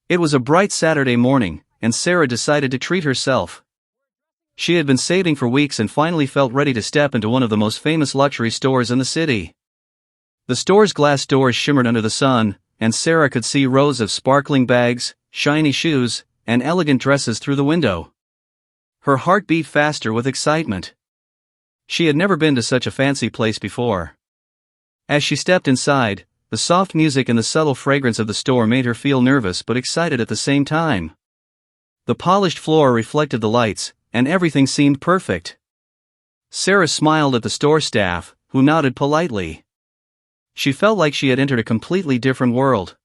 It was a bright Saturday morning, and Sarah decided to treat herself. She had been saving for weeks and finally felt ready to step into one of the most famous luxury stores in the city. The store's glass doors shimmered under the sun, and Sarah could see rows of sparkling bags, shiny shoes, and elegant dresses through the window. Her heart beat faster with excitement. She had never been to such a fancy place before. As she stepped inside, the soft music and the subtle fragrance of the store made her feel nervous but excited at the same time. The polished floor reflected the lights, and everything seemed perfect. Sarah smiled at the store staff, who nodded politely. She felt like she had entered a completely different world.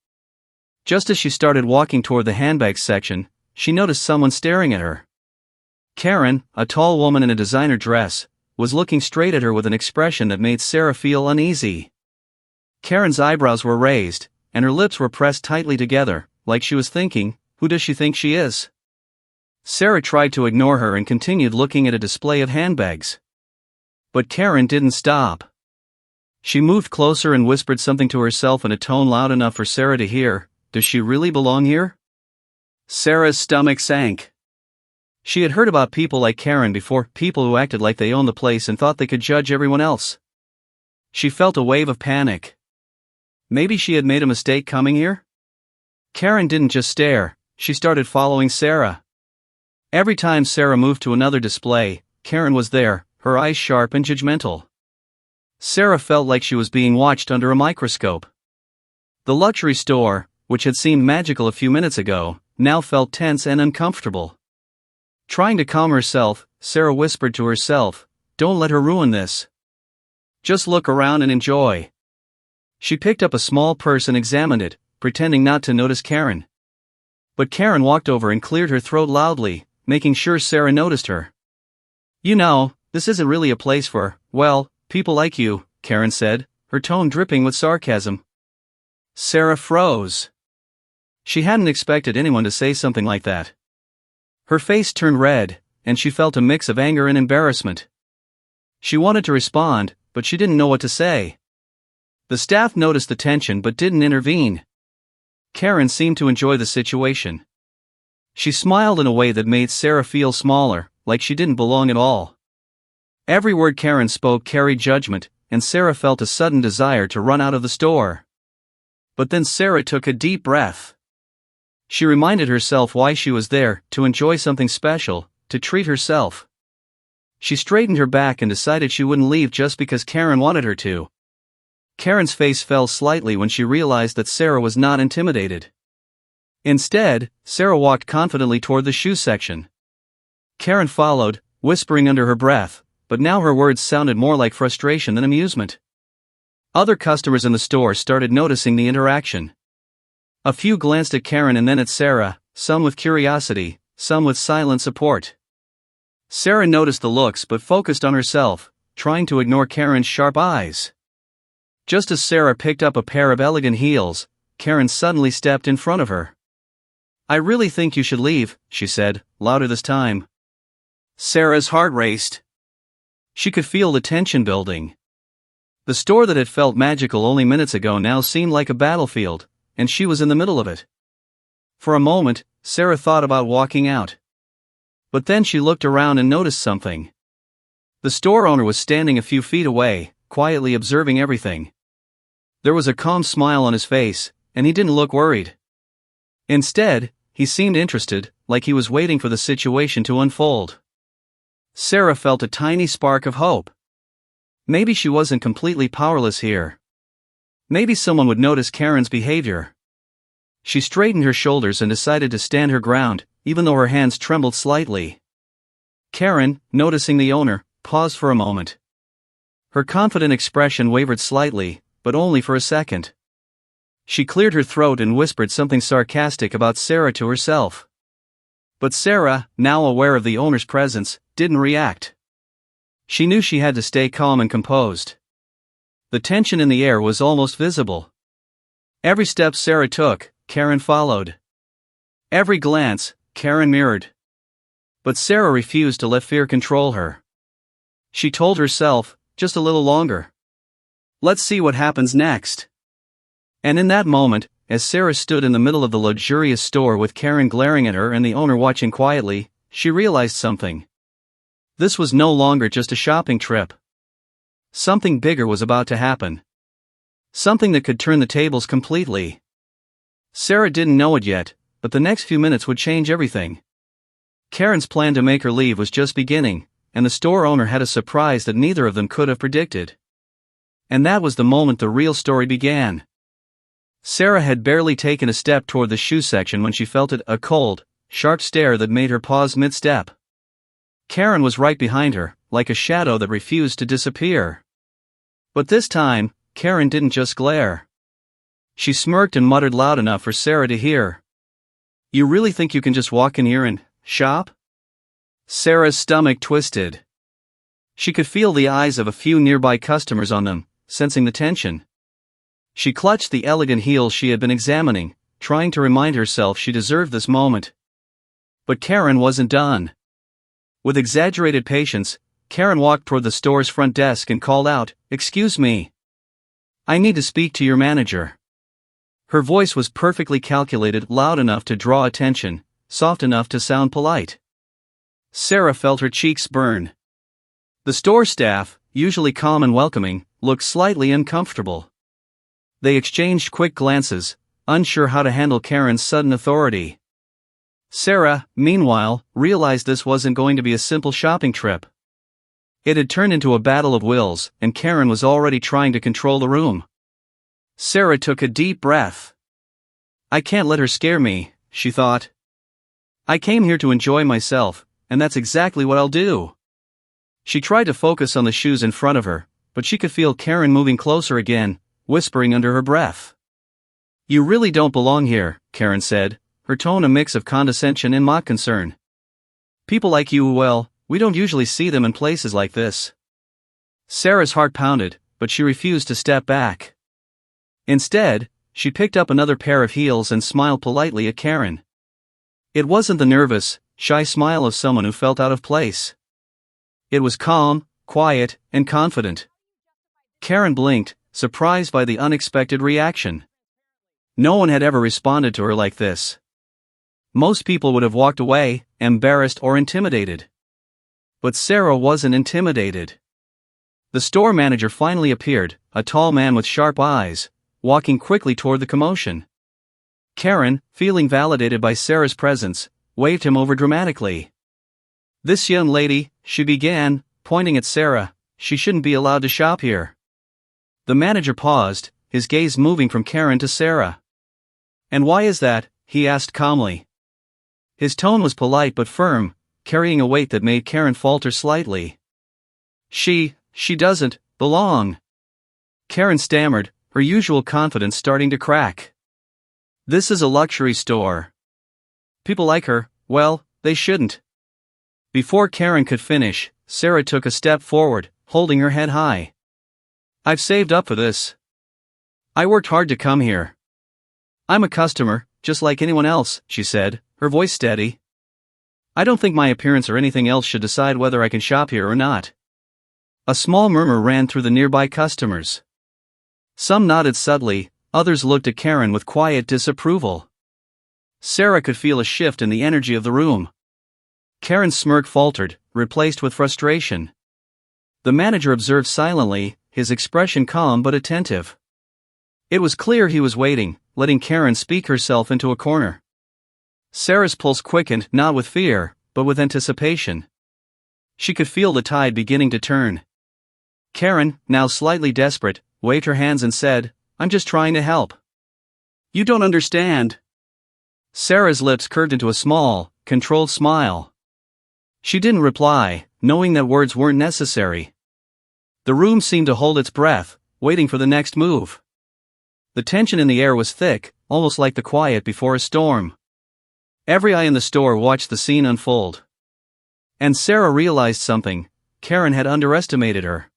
Just as she started walking toward the handbags section, she noticed someone staring at her. Karen, a tall woman in a designer dress, was looking straight at her with an expression that made Sarah feel uneasy. Karen's eyebrows were raised, and her lips were pressed tightly together, like she was thinking, "Who does she think she is?" Sarah tried to ignore her and continued looking at a display of handbags. But Karen didn't stop. She moved closer and whispered something to herself in a tone loud enough for Sarah to hear. Does she really belong here? Sarah's stomach sank. She had heard about people like Karen before, people who acted like they owned the place and thought they could judge everyone else. She felt a wave of panic. Maybe she had made a mistake coming here? Karen didn't just stare, she started following Sarah. Every time Sarah moved to another display, Karen was there, her eyes sharp and judgmental. Sarah felt like she was being watched under a microscope. The luxury store, which had seemed magical a few minutes ago, now felt tense and uncomfortable. Trying to calm herself, Sarah whispered to herself, "Don't let her ruin this. Just look around and enjoy." She picked up a small purse and examined it, pretending not to notice Karen. But Karen walked over and cleared her throat loudly, making sure Sarah noticed her. "You know, this isn't really a place for, well, people like you," Karen said, her tone dripping with sarcasm. Sarah froze. She hadn't expected anyone to say something like that. Her face turned red, and she felt a mix of anger and embarrassment. She wanted to respond, but she didn't know what to say. The staff noticed the tension but didn't intervene. Karen seemed to enjoy the situation. She smiled in a way that made Sarah feel smaller, like she didn't belong at all. Every word Karen spoke carried judgment, and Sarah felt a sudden desire to run out of the store. But then Sarah took a deep breath. She reminded herself why she was there, to enjoy something special, to treat herself. She straightened her back and decided she wouldn't leave just because Karen wanted her to. Karen's face fell slightly when she realized that Sarah was not intimidated. Instead, Sarah walked confidently toward the shoe section. Karen followed, whispering under her breath, but now her words sounded more like frustration than amusement. Other customers in the store started noticing the interaction. A few glanced at Karen and then at Sarah, some with curiosity, some with silent support. Sarah noticed the looks but focused on herself, trying to ignore Karen's sharp eyes. Just as Sarah picked up a pair of elegant heels, Karen suddenly stepped in front of her. "I really think you should leave," she said, louder this time. Sarah's heart raced. She could feel the tension building. The store that had felt magical only minutes ago now seemed like a battlefield, and she was in the middle of it. For a moment, Sarah thought about walking out. But then she looked around and noticed something. The store owner was standing a few feet away, quietly observing everything. There was a calm smile on his face, and he didn't look worried. Instead, he seemed interested, like he was waiting for the situation to unfold. Sarah felt a tiny spark of hope. Maybe she wasn't completely powerless here. Maybe someone would notice Karen's behavior. She straightened her shoulders and decided to stand her ground, even though her hands trembled slightly. Karen, noticing the owner, paused for a moment. Her confident expression wavered slightly, but only for a second. She cleared her throat and whispered something sarcastic about Sarah to herself. But Sarah, now aware of the owner's presence, didn't react. She knew she had to stay calm and composed. The tension in the air was almost visible. Every step Sarah took, Karen followed. Every glance, Karen mirrored. But Sarah refused to let fear control her. She told herself, just a little longer. Let's see what happens next. And in that moment, as Sarah stood in the middle of the luxurious store with Karen glaring at her and the owner watching quietly, she realized something. This was no longer just a shopping trip. Something bigger was about to happen. Something that could turn the tables completely. Sarah didn't know it yet, but the next few minutes would change everything. Karen's plan to make her leave was just beginning, and the store owner had a surprise that neither of them could have predicted. And that was the moment the real story began. Sarah had barely taken a step toward the shoe section when she felt a cold, sharp stare that made her pause mid-step. Karen was right behind her, like a shadow that refused to disappear. But this time, Karen didn't just glare. She smirked and muttered loud enough for Sarah to hear. "You really think you can just walk in here and shop?" Sarah's stomach twisted. She could feel the eyes of a few nearby customers on them, sensing the tension. She clutched the elegant heels she had been examining, trying to remind herself she deserved this moment. But Karen wasn't done. With exaggerated patience, Karen walked toward the store's front desk and called out, "Excuse me. I need to speak to your manager." Her voice was perfectly calculated, loud enough to draw attention, soft enough to sound polite. Sarah felt her cheeks burn. The store staff, usually calm and welcoming, looked slightly uncomfortable. They exchanged quick glances, unsure how to handle Karen's sudden authority. Sarah, meanwhile, realized this wasn't going to be a simple shopping trip. It had turned into a battle of wills, and Karen was already trying to control the room. Sarah took a deep breath. "I can't let her scare me," she thought. "I came here to enjoy myself, and that's exactly what I'll do." She tried to focus on the shoes in front of her, but she could feel Karen moving closer again, whispering under her breath. "You really don't belong here," Karen said, her tone a mix of condescension and mock concern. "People like you, well, we don't usually see them in places like this." Sarah's heart pounded, but she refused to step back. Instead, she picked up another pair of heels and smiled politely at Karen. It wasn't the nervous, shy smile of someone who felt out of place. It was calm, quiet, and confident. Karen blinked, surprised by the unexpected reaction. No one had ever responded to her like this. Most people would have walked away, embarrassed or intimidated. But Sarah wasn't intimidated. The store manager finally appeared, a tall man with sharp eyes, walking quickly toward the commotion. Karen, feeling validated by Sarah's presence, waved him over dramatically. "This young lady," she began, pointing at Sarah, "she shouldn't be allowed to shop here." The manager paused, his gaze moving from Karen to Sarah. "And why is that?" he asked calmly. His tone was polite but firm, carrying a weight that made Karen falter slightly. She doesn't belong." Karen stammered, her usual confidence starting to crack. "This is a luxury store. People like her, well, they shouldn't." Before Karen could finish, Sarah took a step forward, holding her head high. "I've saved up for this. I worked hard to come here. I'm a customer, just like anyone else," she said, her voice steady. "I don't think my appearance or anything else should decide whether I can shop here or not." A small murmur ran through the nearby customers. Some nodded subtly, others looked at Karen with quiet disapproval. Sarah could feel a shift in the energy of the room. Karen's smirk faltered, replaced with frustration. The manager observed silently, his expression calm but attentive. It was clear he was waiting, letting Karen speak herself into a corner. Sarah's pulse quickened, not with fear, but with anticipation. She could feel the tide beginning to turn. Karen, now slightly desperate, waved her hands and said, "I'm just trying to help." "You don't understand." Sarah's lips curved into a small, controlled smile. She didn't reply, knowing that words weren't necessary. The room seemed to hold its breath, waiting for the next move. The tension in the air was thick, almost like the quiet before a storm. Every eye in the store watched the scene unfold. And Sarah realized something: Karen had underestimated her.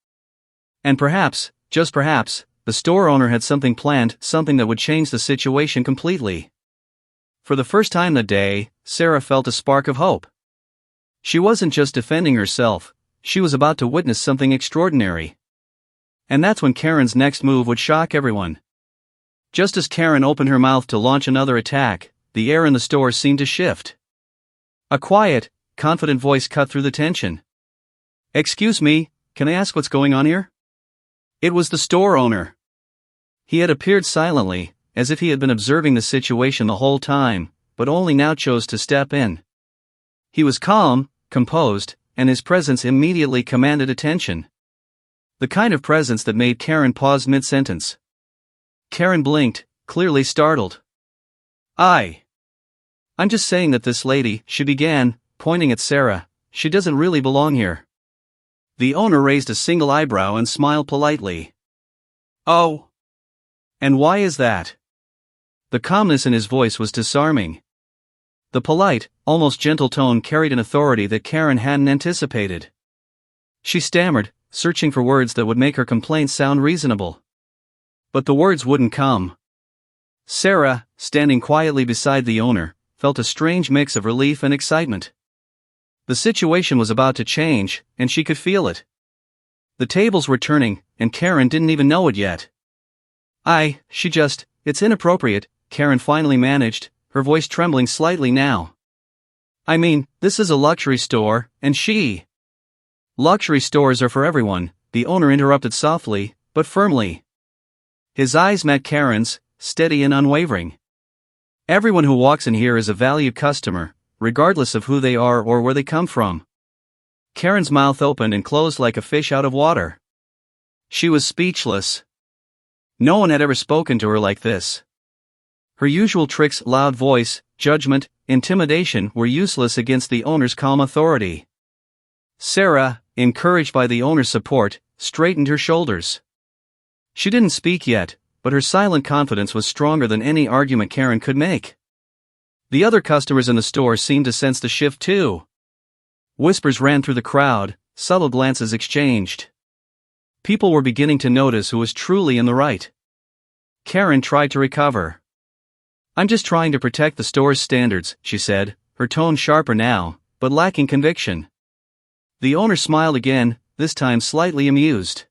And perhaps, just perhaps, the store owner had something planned, something that would change the situation completely. For the first time that day, Sarah felt a spark of hope. She wasn't just defending herself, she was about to witness something extraordinary. And that's when Karen's next move would shock everyone. Just as Karen opened her mouth to launch another attack, the air in the store seemed to shift. A quiet, confident voice cut through the tension. "Excuse me, can I ask what's going on here?" It was the store owner. He had appeared silently, as if he had been observing the situation the whole time, but only now chose to step in. He was calm, composed, and his presence immediately commanded attention. The kind of presence that made Karen pause mid-sentence. Karen blinked, clearly startled. I'm just saying that this lady," she began, pointing at Sarah, "she doesn't really belong here." The owner raised a single eyebrow and smiled politely. "Oh. And why is that?" The calmness in his voice was disarming. The polite, almost gentle tone carried an authority that Karen hadn't anticipated. She stammered, searching for words that would make her complaint sound reasonable. But the words wouldn't come. Sarah, standing quietly beside the owner, felt a strange mix of relief and excitement. The situation was about to change, and she could feel it. The tables were turning, and Karen didn't even know it yet. It's inappropriate," Karen finally managed, her voice trembling slightly now. "I mean, this is a luxury store, and she—" "Luxury stores are for everyone," the owner interrupted softly, but firmly. His eyes met Karen's, steady and unwavering. "Everyone who walks in here is a valued customer, regardless of who they are or where they come from." Karen's mouth opened and closed like a fish out of water. She was speechless. No one had ever spoken to her like this. Her usual tricks, loud voice, judgment, intimidation, were useless against the owner's calm authority. Sarah, encouraged by the owner's support, straightened her shoulders. She didn't speak yet, but her silent confidence was stronger than any argument Karen could make. The other customers in the store seemed to sense the shift too. Whispers ran through the crowd, subtle glances exchanged. People were beginning to notice who was truly in the right. Karen tried to recover. "I'm just trying to protect the store's standards," she said, her tone sharper now, but lacking conviction. The owner smiled again, this time slightly amused.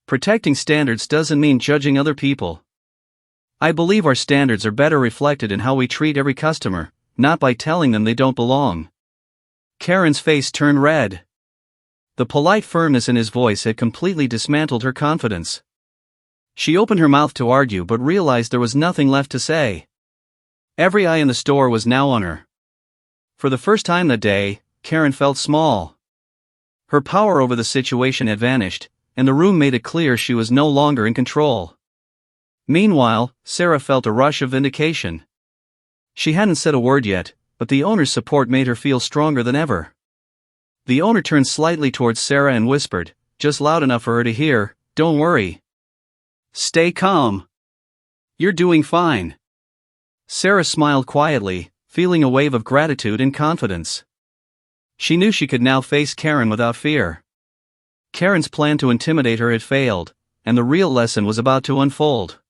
"Protecting standards doesn't mean judging other people. I believe our standards are better reflected in how we treat every customer, not by telling them they don't belong." Karen's face turned red. The polite firmness in his voice had completely dismantled her confidence. She opened her mouth to argue but realized there was nothing left to say. Every eye in the store was now on her. For the first time that day, Karen felt small. Her power over the situation had vanished, and the room made it clear she was no longer in control. Meanwhile, Sarah felt a rush of vindication. She hadn't said a word yet, but the owner's support made her feel stronger than ever. The owner turned slightly towards Sarah and whispered, just loud enough for her to hear, "Don't worry. Stay calm. You're doing fine." Sarah smiled quietly, feeling a wave of gratitude and confidence. She knew she could now face Karen without fear. Karen's plan to intimidate her had failed, and the real lesson was about to unfold.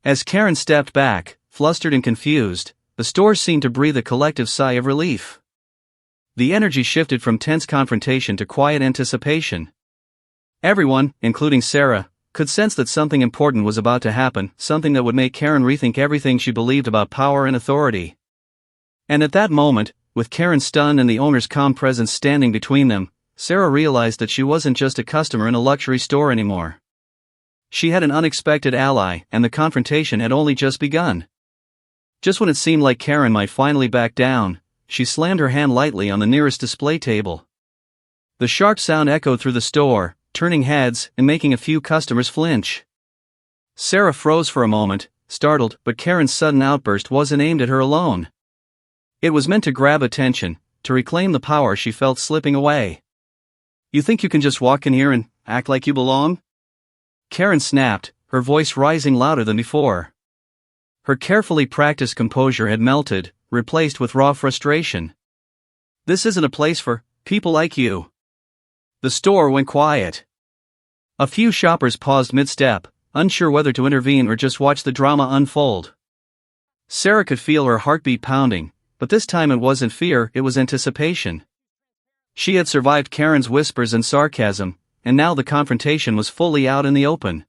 As Karen stepped back, flustered and confused, the store seemed to breathe a collective sigh of relief. The energy shifted from tense confrontation to quiet anticipation. Everyone, including Sarah, could sense that something important was about to happen, something that would make Karen rethink everything she believed about power and authority. And at that moment, with Karen stunned and the owner's calm presence standing between them, Sarah realized that she wasn't just a customer in a luxury store anymore. She had an unexpected ally, and the confrontation had only just begun. Just when it seemed like Karen might finally back down, she slammed her hand lightly on the nearest display table. The sharp sound echoed through the store, turning heads and making a few customers flinch. Sarah froze for a moment, startled, but Karen's sudden outburst wasn't aimed at her alone. It was meant to grab attention, to reclaim the power she felt slipping away. "You think you can just walk in here and act like you belong?" Karen snapped, her voice rising louder than before. Her carefully practiced composure had melted, replaced with raw frustration. "This isn't a place for people like you." The store went quiet. A few shoppers paused mid-step, unsure whether to intervene or just watch the drama unfold. Sarah could feel her heartbeat pounding, but this time it wasn't fear, it was anticipation. She had survived Karen's whispers and sarcasm, and now the confrontation was fully out in the open.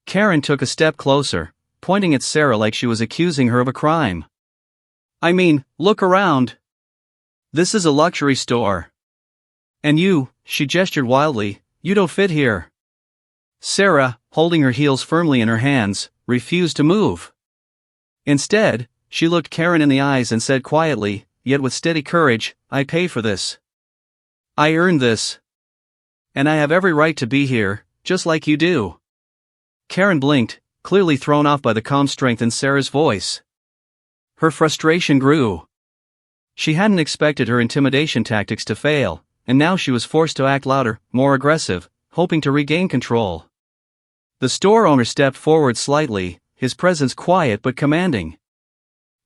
Karen took a step closer, pointing at Sarah like she was accusing her of a crime. "I mean, look around. This is a luxury store. And you," she gestured wildly, "you don't fit here." Sarah, holding her heels firmly in her hands, refused to move. Instead, she looked Karen in the eyes and said quietly, yet with steady courage, "I pay for this. I earned this. And I have every right to be here, just like you do." Karen blinked, clearly thrown off by the calm strength in Sarah's voice. Her frustration grew. She hadn't expected her intimidation tactics to fail, and now she was forced to act louder, more aggressive, hoping to regain control. The store owner stepped forward slightly, his presence quiet but commanding.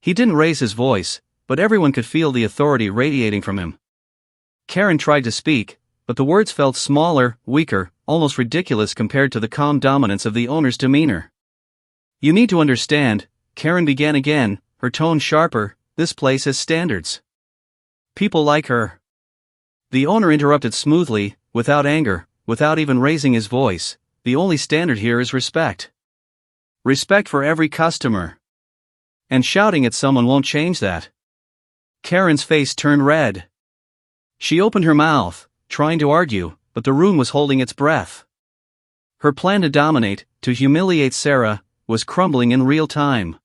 He didn't raise his voice, but everyone could feel the authority radiating from him. Karen tried to speak, but the words felt smaller, weaker, almost ridiculous compared to the calm dominance of the owner's demeanor. "You need to understand," Karen began again, her tone sharper, "this place has standards. People like her." The owner interrupted smoothly, without anger, without even raising his voice, "The only standard here is respect. Respect for every customer. And shouting at someone won't change that." Karen's face turned red. She opened her mouth, trying to argue, but the room was holding its breath. Her plan to dominate, to humiliate Sarah, was crumbling in real time.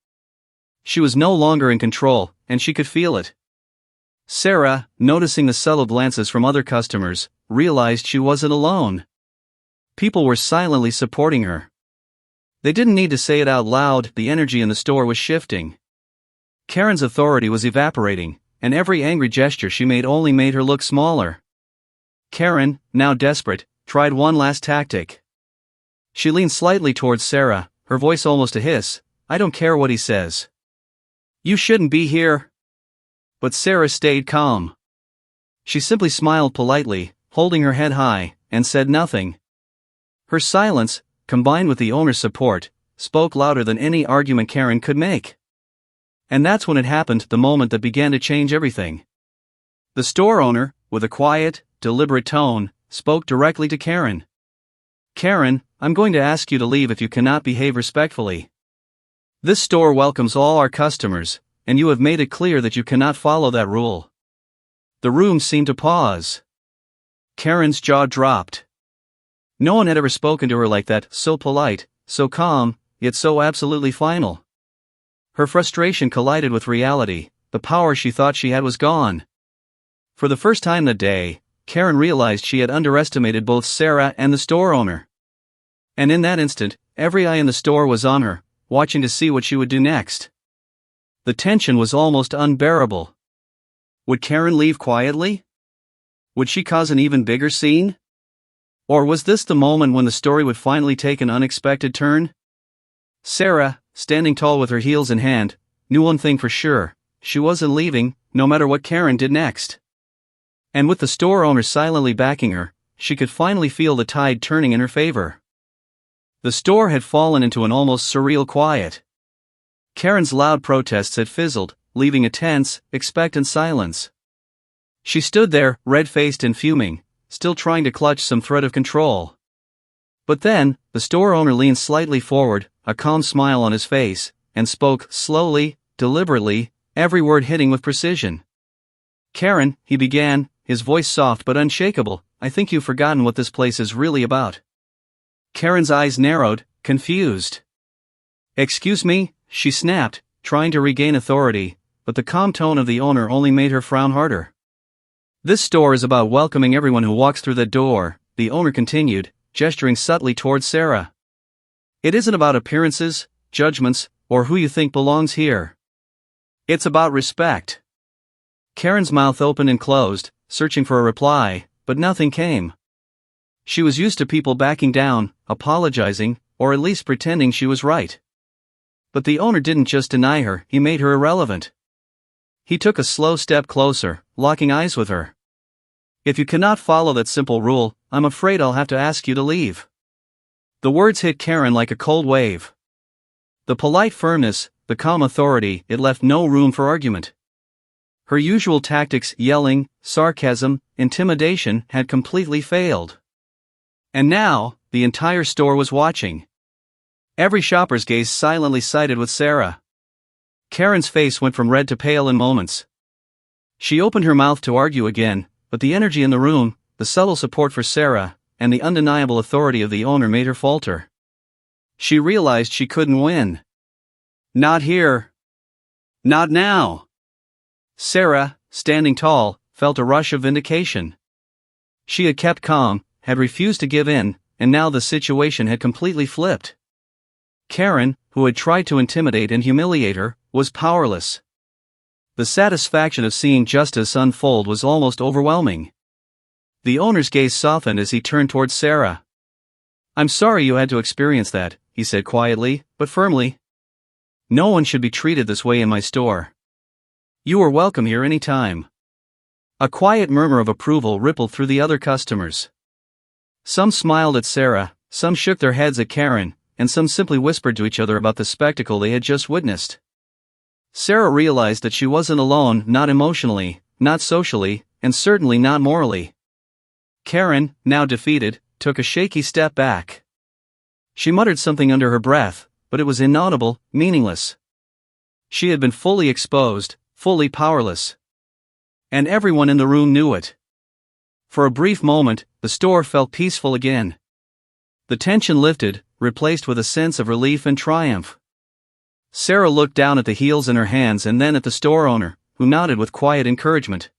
She was no longer in control, and she could feel it. Sarah, noticing the subtle glances from other customers, realized she wasn't alone. People were silently supporting her. They didn't need to say it out loud, the energy in the store was shifting. Karen's authority was evaporating, and every angry gesture she made only made her look smaller. Karen, now desperate, tried one last tactic. She leaned slightly towards Sarah, her voice almost a hiss, "I don't care what he says. You shouldn't be here." But Sarah stayed calm. She simply smiled politely, holding her head high, and said nothing. Her silence, combined with the owner's support, spoke louder than any argument Karen could make. And that's when it happened, the moment that began to change everything. The store owner, with a quiet, deliberate tone, spoke directly to Karen. "Karen, I'm going to ask you to leave if you cannot behave respectfully. This store welcomes all our customers, and you have made it clear that you cannot follow that rule." The room seemed to pause. Karen's jaw dropped. No one had ever spoken to her like that, so polite, so calm, yet so absolutely final. Her frustration collided with reality, the power she thought she had was gone. For the first time that day, Karen realized she had underestimated both Sarah and the store owner. And in that instant, every eye in the store was on her, watching to see what she would do next. The tension was almost unbearable. Would Karen leave quietly? Would she cause an even bigger scene? Or was this the moment when the story would finally take an unexpected turn? Sarah, standing tall with her heels in hand, knew one thing for sure: she wasn't leaving, no matter what Karen did next. And with the store owner silently backing her, she could finally feel the tide turning in her favor. The store had fallen into an almost surreal quiet. Karen's loud protests had fizzled, leaving a tense, expectant silence. She stood there, red-faced and fuming, still trying to clutch some thread of control. But then, the store owner leaned slightly forward, a calm smile on his face, and spoke slowly, deliberately, every word hitting with precision. "Karen," he began, his voice soft but unshakable, "I think you've forgotten what this place is really about." Karen's eyes narrowed, confused. "Excuse me," she snapped, trying to regain authority, but the calm tone of the owner only made her frown harder. "This store is about welcoming everyone who walks through that door," the owner continued, gesturing subtly towards Sarah. "It isn't about appearances, judgments, or who you think belongs here. It's about respect." Karen's mouth opened and closed, searching for a reply, but nothing came. She was used to people backing down, apologizing, or at least pretending she was right. But the owner didn't just deny her, he made her irrelevant. He took a slow step closer, locking eyes with her. "If you cannot follow that simple rule, I'm afraid I'll have to ask you to leave." The words hit Karen like a cold wave. The polite firmness, the calm authority, it left no room for argument. Her usual tactics, yelling, sarcasm, intimidation, had completely failed. And now, the entire store was watching. Every shopper's gaze silently sided with Sarah. Karen's face went from red to pale in moments. She opened her mouth to argue again, but the energy in the room, the subtle support for Sarah, and the undeniable authority of the owner made her falter. She realized she couldn't win. Not here. Not now. Sarah, standing tall, felt a rush of vindication. She had kept calm, had refused to give in, and now the situation had completely flipped. Karen, who had tried to intimidate and humiliate her, was powerless. The satisfaction of seeing justice unfold was almost overwhelming. The owner's gaze softened as he turned towards Sarah. "I'm sorry you had to experience that," he said quietly, but firmly. "No one should be treated this way in my store. You are welcome here any time." A quiet murmur of approval rippled through the other customers. Some smiled at Sarah, some shook their heads at Karen, and some simply whispered to each other about the spectacle they had just witnessed. Sarah realized that she wasn't alone, not emotionally, not socially, and certainly not morally. Karen, now defeated, took a shaky step back. She muttered something under her breath, but it was inaudible, meaningless. She had been fully exposed, fully powerless. And everyone in the room knew it. For a brief moment, the store felt peaceful again. The tension lifted, replaced with a sense of relief and triumph. Sarah looked down at the heels in her hands and then at the store owner, who nodded with quiet encouragement.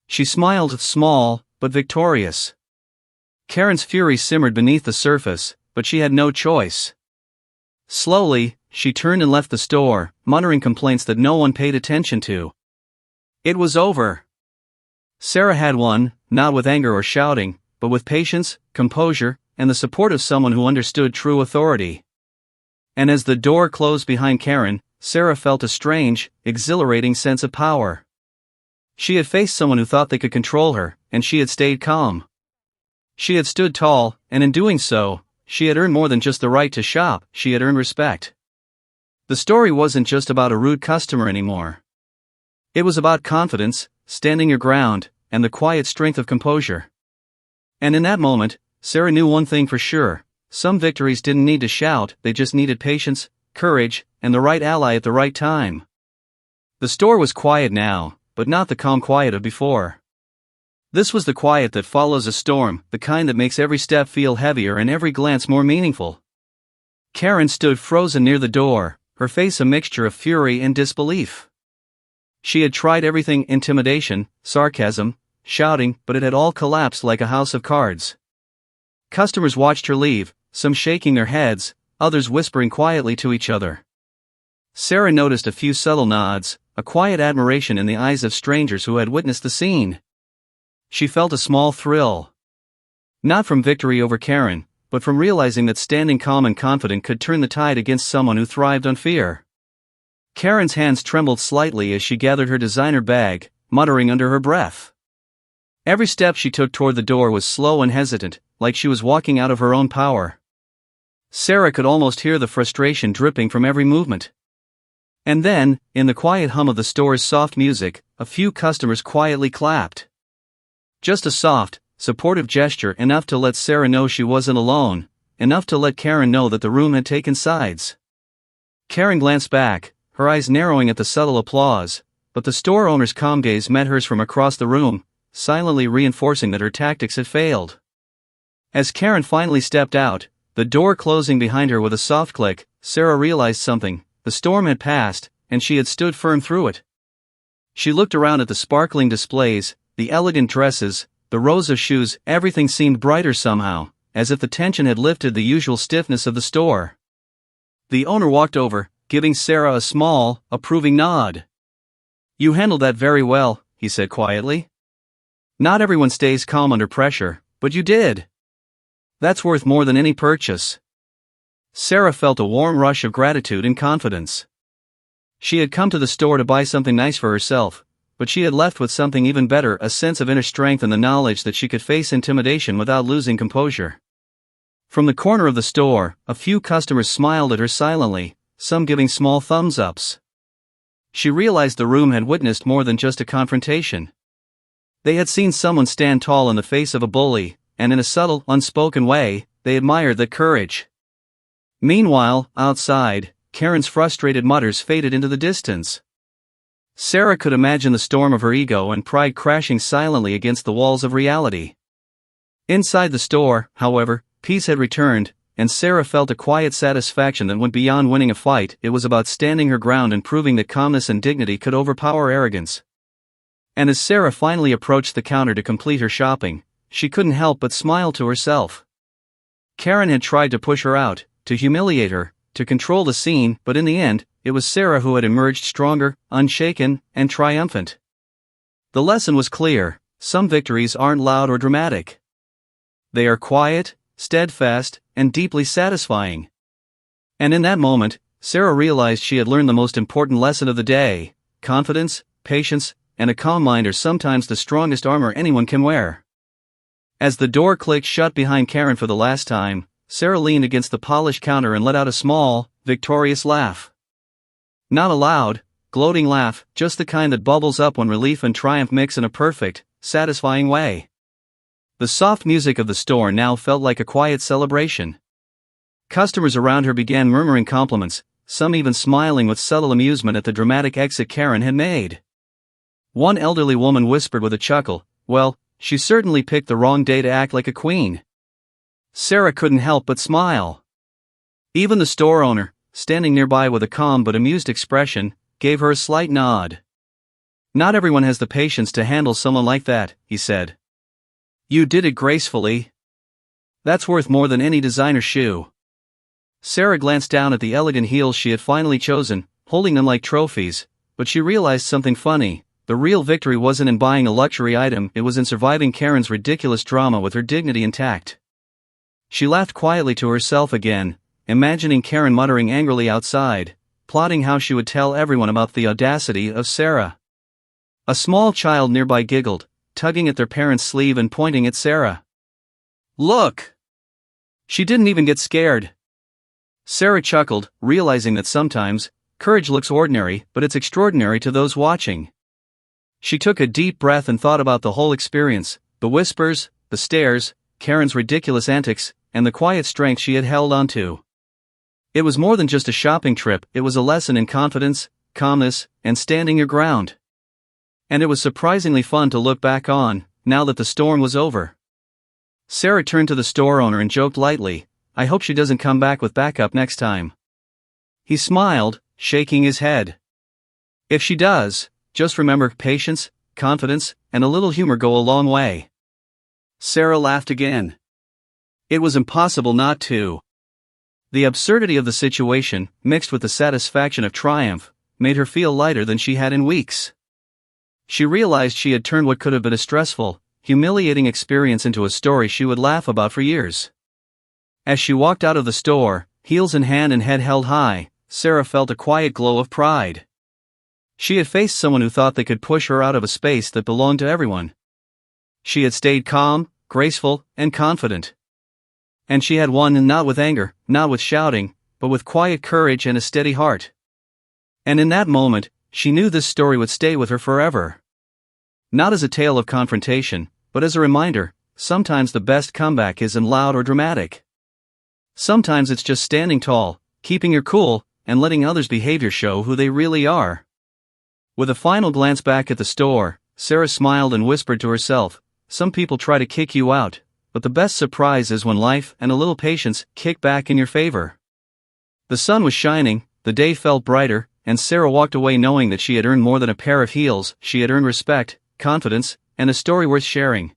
She smiled, small, but victorious. Karen's fury simmered beneath the surface, but she had no choice. Slowly, she turned and left the store, muttering complaints that no one paid attention to. It was over. Sarah had won, not with anger or shouting, but with patience, composure, and the support of someone who understood true authority. And as the door closed behind Karen, Sarah felt a strange, exhilarating sense of power. She had faced someone who thought they could control her, and she had stayed calm. She had stood tall, and in doing so, she had earned more than just the right to shop, she had earned respect. The story wasn't just about a rude customer anymore. It was about confidence, standing your ground, and the quiet strength of composure. And in that moment, Sarah knew one thing for sure: some victories didn't need to shout, they just needed patience, courage, and the right ally at the right time. The store was quiet now, but not the calm quiet of before. This was the quiet that follows a storm, the kind that makes every step feel heavier and every glance more meaningful. Karen stood frozen near the door, her face a mixture of fury and disbelief. She had tried everything: intimidation, sarcasm, shouting, but it had all collapsed like a house of cards. Customers watched her leave, some shaking their heads, others whispering quietly to each other. Sarah noticed a few subtle nods, a quiet admiration in the eyes of strangers who had witnessed the scene. She felt a small thrill. Not from victory over Karen, but from realizing that standing calm and confident could turn the tide against someone who thrived on fear. Karen's hands trembled slightly as she gathered her designer bag, muttering under her breath. Every step she took toward the door was slow and hesitant, like she was walking out of her own power. Sarah could almost hear the frustration dripping from every movement. And then, in the quiet hum of the store's soft music, a few customers quietly clapped. Just a soft, supportive gesture, enough to let Sarah know she wasn't alone, enough to let Karen know that the room had taken sides. Karen glanced back, her eyes narrowing at the subtle applause, but the store owner's calm gaze met hers from across the room, silently reinforcing that her tactics had failed. As Karen finally stepped out, the door closing behind her with a soft click, Sarah realized something: the storm had passed, and she had stood firm through it. She looked around at the sparkling displays, the elegant dresses, the rows of shoes. Everything seemed brighter somehow, as if the tension had lifted the usual stiffness of the store. The owner walked over, giving Sarah a small, approving nod. "You handled that very well," he said quietly. "Not everyone stays calm under pressure, but you did. That's worth more than any purchase." Sarah felt a warm rush of gratitude and confidence. She had come to the store to buy something nice for herself, but she had left with something even better: a sense of inner strength and the knowledge that she could face intimidation without losing composure. From the corner of the store, a few customers smiled at her silently, some giving small thumbs-ups. She realized the room had witnessed more than just a confrontation. They had seen someone stand tall in the face of a bully, and in a subtle, unspoken way, they admired that courage. Meanwhile, outside, Karen's frustrated mutters faded into the distance. Sarah could imagine the storm of her ego and pride crashing silently against the walls of reality. Inside the store, however, peace had returned, and Sarah felt a quiet satisfaction that went beyond winning a fight. It was about standing her ground and proving that calmness and dignity could overpower arrogance. And as Sarah finally approached the counter to complete her shopping, she couldn't help but smile to herself. Karen had tried to push her out, to humiliate her, to control the scene, but in the end, it was Sarah who had emerged stronger, unshaken, and triumphant. The lesson was clear: some victories aren't loud or dramatic. They are quiet, steadfast, and deeply satisfying. And in that moment, Sarah realized she had learned the most important lesson of the day: confidence, patience, and a calm mind are sometimes the strongest armor anyone can wear. As the door clicked shut behind Karen for the last time, Sarah leaned against the polished counter and let out a small, victorious laugh. Not a loud, gloating laugh, just the kind that bubbles up when relief and triumph mix in a perfect, satisfying way. The soft music of the store now felt like a quiet celebration. Customers around her began murmuring compliments, some even smiling with subtle amusement at the dramatic exit Karen had made. One elderly woman whispered with a chuckle, "Well, she certainly picked the wrong day to act like a queen." Sarah couldn't help but smile. Even the store owner, standing nearby with a calm but amused expression, gave her a slight nod. "Not everyone has the patience to handle someone like that," he said. "You did it gracefully. That's worth more than any designer shoe." Sarah glanced down at the elegant heels she had finally chosen, holding them like trophies, but she realized something funny. The real victory wasn't in buying a luxury item, it was in surviving Karen's ridiculous drama with her dignity intact. She laughed quietly to herself again, imagining Karen muttering angrily outside, plotting how she would tell everyone about the audacity of Sarah. A small child nearby giggled, tugging at their parent's sleeve and pointing at Sarah. "Look!" She didn't even get scared. Sarah chuckled, realizing that sometimes, courage looks ordinary, but it's extraordinary to those watching. She took a deep breath and thought about the whole experience: the whispers, the stares, Karen's ridiculous antics, and the quiet strength she had held onto. It was more than just a shopping trip, it was a lesson in confidence, calmness, and standing your ground. And it was surprisingly fun to look back on, now that the storm was over. Sarah turned to the store owner and joked lightly, "I hope she doesn't come back with backup next time." He smiled, shaking his head. "If she does, just remember, patience, confidence, and a little humor go a long way." Sarah laughed again. It was impossible not to. The absurdity of the situation, mixed with the satisfaction of triumph, made her feel lighter than she had in weeks. She realized she had turned what could have been a stressful, humiliating experience into a story she would laugh about for years. As she walked out of the store, heels in hand and head held high, Sarah felt a quiet glow of pride. She had faced someone who thought they could push her out of a space that belonged to everyone. She had stayed calm, graceful, and confident. And she had won not with anger, not with shouting, but with quiet courage and a steady heart. And in that moment, she knew this story would stay with her forever. Not as a tale of confrontation, but as a reminder: sometimes the best comeback isn't loud or dramatic. Sometimes it's just standing tall, keeping your cool, and letting others' behavior show who they really are. With a final glance back at the store, Sarah smiled and whispered to herself, "Some people try to kick you out, but the best surprise is when life and a little patience kick back in your favor." The sun was shining, the day felt brighter, and Sarah walked away knowing that she had earned more than a pair of heels. She had earned respect, confidence, and a story worth sharing.